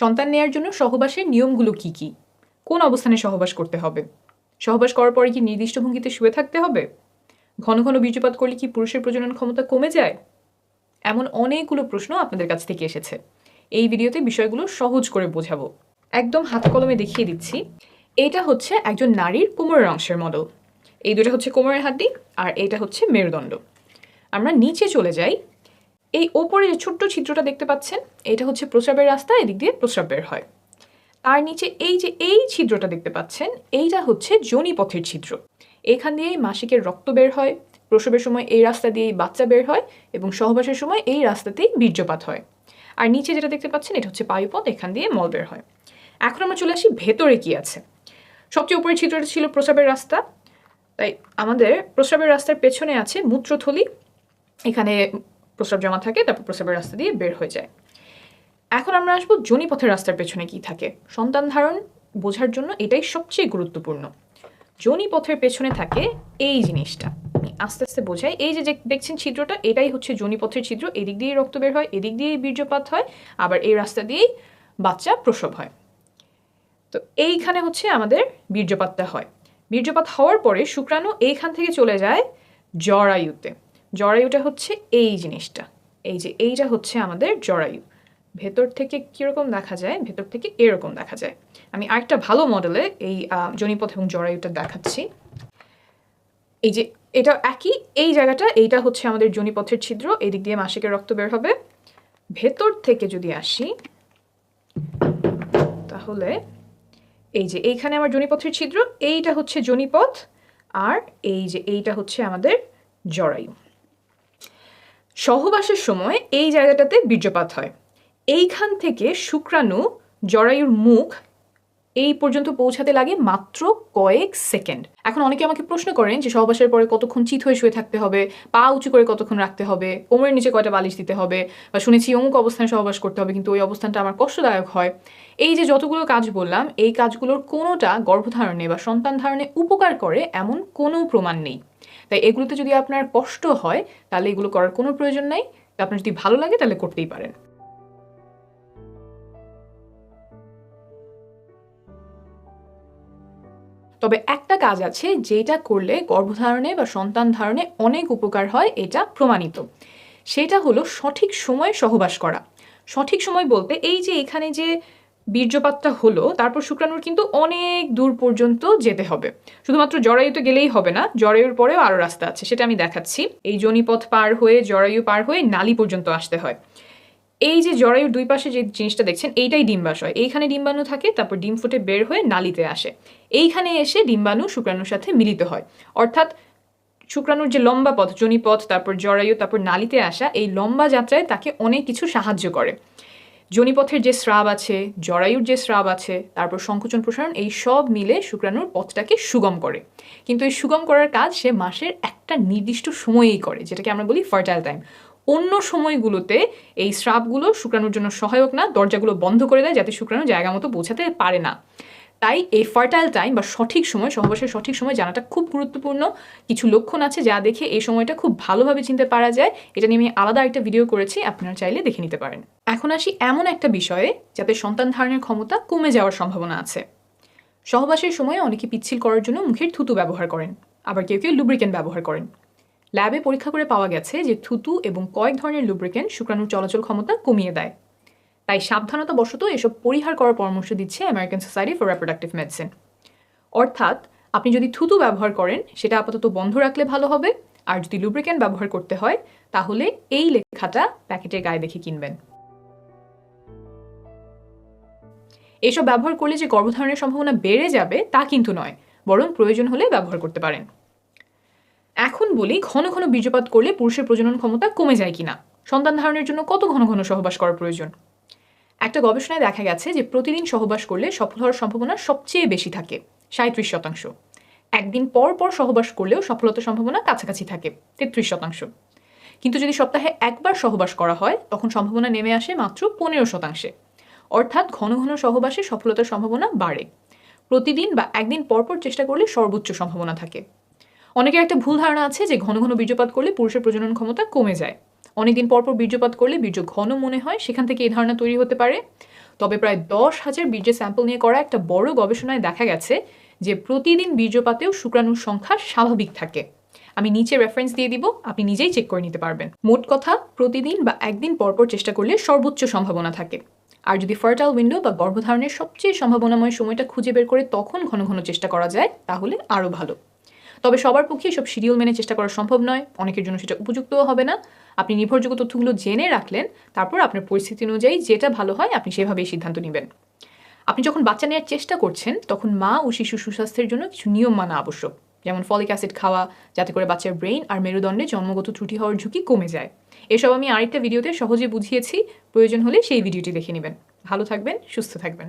সন্তান নেয়ার জন্য সহবাসের নিয়মগুলো কি কি? কোন অবস্থানে সহবাস করতে হবে? সহবাস করার পরে কি নির্দিষ্ট ভঙ্গিতে শুয়ে থাকতে হবে? ঘন ঘন বীর্যপাত করলে কি পুরুষের প্রজনন ক্ষমতা কমে যায়? এমন অনেকগুলো প্রশ্ন আপনাদের কাছ থেকে এসেছে। এই ভিডিওতে বিষয়গুলো সহজ করে বোঝাবো। একদম হাতে কলমে দেখিয়ে দিচ্ছি। এটা হচ্ছে একজন নারীর কোমরের অংশের মডেল। এই দুটো হচ্ছে কোমরের হাড্ডি আর এটা হচ্ছে মেরুদণ্ড। আমরা নিচে চলে যাই। এই ওপরে যে ছোট্ট ছিদ্রটা দেখতে পাচ্ছেন, এটা হচ্ছে প্রস্রাবের রাস্তা, এদিক দিয়ে প্রস্রাব বের হয়। তার নিচে এই ছিদ্রটা দেখতে পাচ্ছেন, এইটা হচ্ছে যোনিপথের ছিদ্র। এখান দিয়েই মাসিকের রক্ত বের হয়, প্রসবের সময় এই রাস্তা দিয়েই বাচ্চা বের হয় এবং সহবাসের সময় এই রাস্তাতেই বীর্যপাত হয়। আর নিচে যেটা দেখতে পাচ্ছেন, এটা হচ্ছে পায়ুপথ, এখান দিয়ে মল বের হয়। এখন আমরা চলে আসি ভেতরে কি আছে। সবচেয়ে উপরের ছিদ্রটা ছিল প্রস্রাবের রাস্তা, তাই আমাদের প্রস্রাবের রাস্তার পেছনে আছে মূত্রথলি। এখানে প্রস্রাব জমা থাকে, তারপর প্রস্রাবের রাস্তা দিয়ে বের হয়ে যায়। এখন আমরা আসবো যোনিপথের রাস্তার পেছনে কি থাকে। সন্তান ধারণ বোঝার জন্য এটাই সবচেয়ে গুরুত্বপূর্ণ। যোনিপথের পেছনে থাকে এই জিনিসটা, আস্তে আস্তে বোঝাই। এই যে দেখছেন ছিদ্রটা, এটাই হচ্ছে যোনিপথের ছিদ্র। এদিক দিয়েই রক্ত বের হয়, এদিক দিয়েই বীর্যপাত হয়, আবার এই রাস্তা দিয়েই বাচ্চা প্রসব হয়। তো এইখানে হচ্ছে আমাদের বীর্যপাতটা হয়। বীর্যপাত হওয়ার পরে শুক্রাণু এইখান থেকে চলে যায় জরায়ুতে। জরায়ুটা হচ্ছে এই জিনিসটা, এই যে এইটা হচ্ছে আমাদের জরায়ু। ভেতর থেকে কীরকম দেখা যায়? ভেতর থেকে এরকম দেখা যায়। আমি আরেকটা ভালো মডেলে এই যোনিপথ এবং জরায়ুটা দেখাচ্ছি। এই যে এটা একই, এই জায়গাটা, এইটা হচ্ছে আমাদের যোনিপথের ছিদ্র, এদিক দিয়ে মাসিকের রক্ত বের হবে। ভেতর থেকে যদি আসি, তাহলে এই যে এইখানে আমার যোনিপথের ছিদ্র, এইটা হচ্ছে যোনিপথ, আর এই যে এইটা হচ্ছে আমাদের জরায়ু। সহবাসের সময় এই জায়গাটাতে বীর্যপাত হয়। এইখান থেকে শুক্রাণু জরায়ুর মুখ এই পর্যন্ত পৌঁছাতে লাগে মাত্র কয়েক সেকেন্ড। এখন অনেকে আমাকে প্রশ্ন করেন যে সহবাসের পরে কতক্ষণ চিত হয়ে শুয়ে থাকতে হবে, পা উঁচু করে কতক্ষণ রাখতে হবে, কোমরের নিচে কয়টা বালিশ দিতে হবে, বা শুনেছি অমুক অবস্থানে সহবাস করতে হবে, কিন্তু ওই অবস্থানটা আমার কষ্টদায়ক হয়। এই যে যতগুলো কাজ বললাম, এই কাজগুলোর কোনোটা গর্ভধারণে বা সন্তান ধারণে উপকার করে এমন কোনো প্রমাণ নেই। তাই এগুলোতে যদি আপনার কষ্ট হয়, তাহলে এগুলো করার কোনো প্রয়োজন নাই। আপনার যদি ভালো লাগে তাহলে করতেই পারেন। তবে একটা কাজ আছে যেটা করলে গর্ভধারণে বা সন্তান ধারণে অনেক উপকার হয়, এটা প্রমাণিত। সেটা হলো সঠিক সময়ে সহবাস করা। সঠিক সময় বলতে এই যে এখানে যে বীর্যপাতটা হলো, তারপর শুক্রাণুর কিন্তু অনেক দূর পর্যন্ত যেতে হবে। শুধুমাত্র জরায়ুতে গেলেই হবে না, জরায়ুর পরেও আরও রাস্তা আছে, সেটা আমি দেখাচ্ছি। এই যোনিপথ পার হয়ে, জরায়ু পার হয়ে নালী পর্যন্ত আসতে হয়। এই যে জরায়ুর দুই পাশে যে জিনিসটা দেখছেন, এইটাই ডিম্বাশয়। এইখানে ডিম্বাণু থাকে, তারপর ডিম ফুটে বের হয়ে নালীতে আসে। এইখানে এসে ডিম্বাণু শুক্রাণুর সাথে মিলিত হয়। অর্থাৎ শুক্রাণুর যে লম্বা পথ, যোনিপথ, তারপর জরায়ু, তারপর নালীতে আসা, এই লম্বা যাত্রায় তাকে অনেক কিছু সাহায্য করে। যোনিপথের যে স্রাব আছে, জরায়ুর যে স্রাব আছে, তারপর সংকোচন প্রসারণ, এই সব মিলে শুক্রাণুর পথটাকে সুগম করে। কিন্তু এই সুগম করার কাজ সে মাসের একটা নির্দিষ্ট সময়েই করে, যেটাকে আমরা বলি ফার্টাইল টাইম। অন্য সময়গুলোতে এই স্রাবগুলো শুক্রাণুর জন্য সহায়ক না, দরজাগুলো বন্ধ করে দেয় যাতে শুক্রাণু জায়গা মতো পৌঁছাতে পারে না। তাই এই ফার্টাইল টাইম বা সঠিক সময়, সহবাসের সঠিক সময় জানাটা খুব গুরুত্বপূর্ণ। কিছু লক্ষণ আছে যা দেখে এই সময়টা খুব ভালোভাবে চিনতে পারা যায়। এটা নিয়ে আমি আলাদা একটা ভিডিও করেছি, আপনারা চাইলে দেখে নিতে পারেন। এখন আসি এমন একটা বিষয়ে যাতে সন্তান ধারণের ক্ষমতা কমে যাওয়ার সম্ভাবনা আছে। সহবাসের সময় অনেকে পিচ্ছিল করার জন্য মুখের থুতু ব্যবহার করেন, আবার কেউ কেউ লুব্রিকেন্ট ব্যবহার করেন। ল্যাবে পরীক্ষা করে পাওয়া গেছে যে থুতু এবং কয়েক ধরনের লুব্রিকেন্ট শুক্রাণুর চলাচল ক্ষমতা কমিয়ে দেয়। তাই সাবধানতা বশত এসব পরিহার করার পরামর্শ দিচ্ছে American society for reproductive medicine. অর্থাৎ আপনি যদি থুতু ব্যবহার করেন, সেটা আপাতত বন্ধ রাখলে ভালো হবে। আর যদি লুব্রিকেন্ট ব্যবহার করতে হয়, তাহলে এই লেখাটা প্যাকেটের গায়ে দেখে কিনবেন। এসব ব্যবহার করলে যে গর্ভধারণের সম্ভাবনা বেড়ে যাবে তা কিন্তু নয়, বরং প্রয়োজন হলে ব্যবহার করতে পারেন। এখন বলি, ঘন ঘন বীর্যপাত করলে পুরুষের প্রজনন ক্ষমতা কমে যায় কিনা, সন্তান ধারণের জন্য কত ঘন ঘন সহবাস করা প্রয়োজন। একটা গবেষণায় দেখা গেছে যে প্রতিদিন সহবাস করলে সফল হওয়ার সম্ভাবনা সবচেয়ে বেশি থাকে, 37%। একদিন পর পর সহবাস করলেও সফলতার সম্ভাবনা কাছাকাছি থাকে, 33%। কিন্তু যদি সপ্তাহে একবার সহবাস করা হয়, তখন সম্ভাবনা নেমে আসে মাত্র 15%। অর্থাৎ ঘন ঘন সহবাসে সফলতার সম্ভাবনা বাড়ে। প্রতিদিন বা একদিন পর পর চেষ্টা করলে সর্বোচ্চ সম্ভাবনা থাকে। অনেকের একটা ভুল ধারণা আছে যে ঘন ঘন বীর্যপাত করলে পুরুষের প্রজনন ক্ষমতা কমে যায়। অনেকদিন পরপর বীর্যপাত করলে বীর্য ঘন মনে হয়, সেখান থেকে এই ধারণা তৈরি হতে পারে। তবে প্রায় 10,000 বীর্যের স্যাম্পল নিয়ে করা একটা বড় গবেষণায় দেখা গেছে যে প্রতিদিন বীর্যপাতেও শুক্রাণুর সংখ্যা স্বাভাবিক থাকে। আমি নিচে রেফারেন্স দিয়ে দিব, আপনি নিজেই চেক করে নিতে পারবেন। মোট কথা, প্রতিদিন বা একদিন পরপর চেষ্টা করলে সর্বোচ্চ সম্ভাবনা থাকে। আর যদি ফার্টাইল উইন্ডো বা গর্ভধারণের সবচেয়ে সম্ভাবনাময় সময়টা খুঁজে বের করে তখন ঘন ঘন চেষ্টা করা যায়, তাহলে আরও ভালো। তবে সবার পক্ষে সব শিডিউল মেনে চেষ্টা করা সম্ভব নয়, অনেকের জন্য সেটা উপযুক্তও হবে না। আপনি নির্ভরযোগ্য তথ্যগুলো জেনে রাখলেন, তারপর আপনার পরিস্থিতি অনুযায়ী যেটা ভালো হয় আপনি সেভাবেই সিদ্ধান্ত নেবেন। আপনি যখন বাচ্চা নেওয়ার চেষ্টা করছেন, তখন মা ও শিশু সুস্বাস্থ্যের জন্য কিছু নিয়ম মানা আবশ্যক, যেমন ফলিক অ্যাসিড খাওয়া, যাতে করে বাচ্চার ব্রেইন আর মেরুদণ্ডে জন্মগত ত্রুটি হওয়ার ঝুঁকি কমে যায়। এসব আমি আরেকটা ভিডিওতে সহজে বুঝিয়েছি, প্রয়োজন হলে সেই ভিডিওটি দেখে নেবেন। ভালো থাকবেন, সুস্থ থাকবেন।